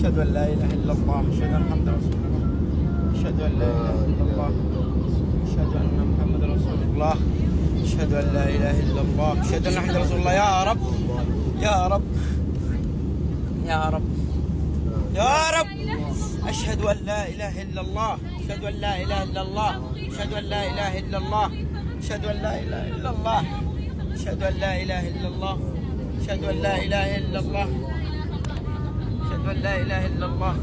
أشهد أن لا إله إلا الله. أشهد أن محمد رسول الله. أشهد أن لا إله إلا الله. أشهد أن محمد رسول الله. أشهد أن لا إله إلا الله. أشهد أن محمد رسول الله. يا رب يا رب يا رب يا رب. أشهد أن لا إله إلا الله. أشهد أن لا إله إلا الله. أشهد أن لا إله إلا الله. أشهد أن لا إله إلا الله. أشهد أن لا إله إلا الله. أشهد أن لا إله إلا الله. أشهد أن لا إله إلا الله.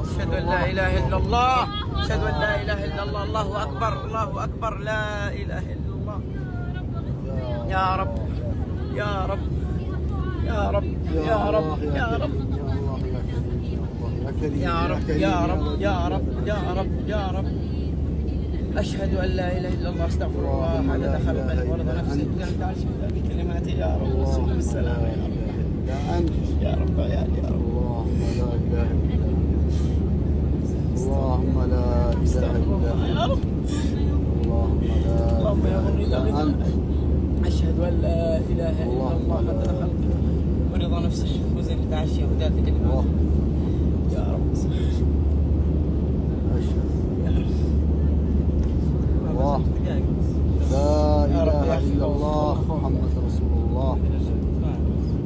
أشهد أن لا إله إلا الله. أشهد أن لا إله إلا الله. الله أكبر الله أكبر. لا إله إلا الله. يا رب يا رب يا رب يا رب يا رب يا رب يا رب يا رب يا رب يا رب. أشهد أن لا إله إلا الله. أستغفر الله عدد خلقه ورضا نفسه بكلماته. يا رب وصل بالسلام يا رب يا رب يا رب. اللهم لا إله إلا أنت. يا رب. اللهم يا غني أنت. أشهد أن لا إله إلا الله عدد خلقه ورضا نفسه وزنة عرشه وذات كلماته. يا رب الله لا إله إلا الله محمد رسول الله.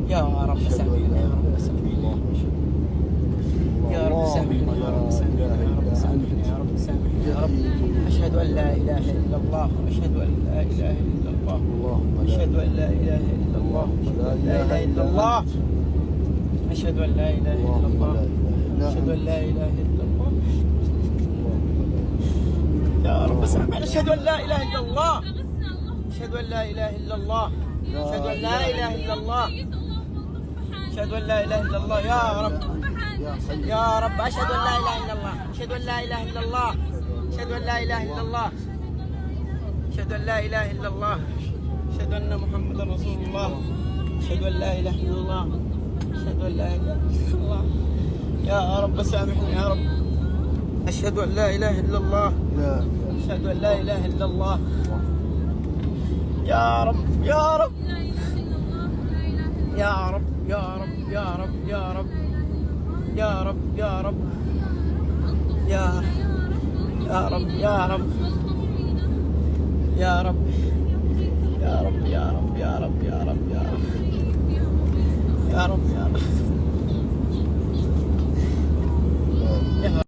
يا رب سامحنا يا رب سامحنا يا رب سامحنا يا رب سامحنا يا رب سامحنا يا رب سامحنا يا رب. أشهد أن لا إله إلا الله. أشهد أن لا إله إلا الله. أشهد أن لا إله إلا الله. لا إله إلا الله. أشهد أن لا إله إلا الله. أشهد أن لا إله إلا الله. يا رب سامحنا. أشهد أن لا إله إلا الله. أشهد أن لا إله إلا الله. أشهد أن لا إله إلا الله. أشهد أن لا إله إلا الله. يا رب يا رب. أشهد أن لا إله إلا الله. أشهد أن لا إله إلا الله. أشهد أن لا إله إلا الله. أشهد أن لا إله إلا الله. أشهد أن محمدا رسول الله. أشهد أن لا إله إلا الله. أشهد أن لا إله إلا الله. يا رب سامحني يا رب. أشهد أن لا إله إلا الله. أشهد أن لا إله إلا الله. يا رب يا رب يا رب يا رب يا رب يا رب يا رب يا رب يا رب يا رب يا رب يا رب يا رب يا رب يا رب يا رب يا رب يا رب.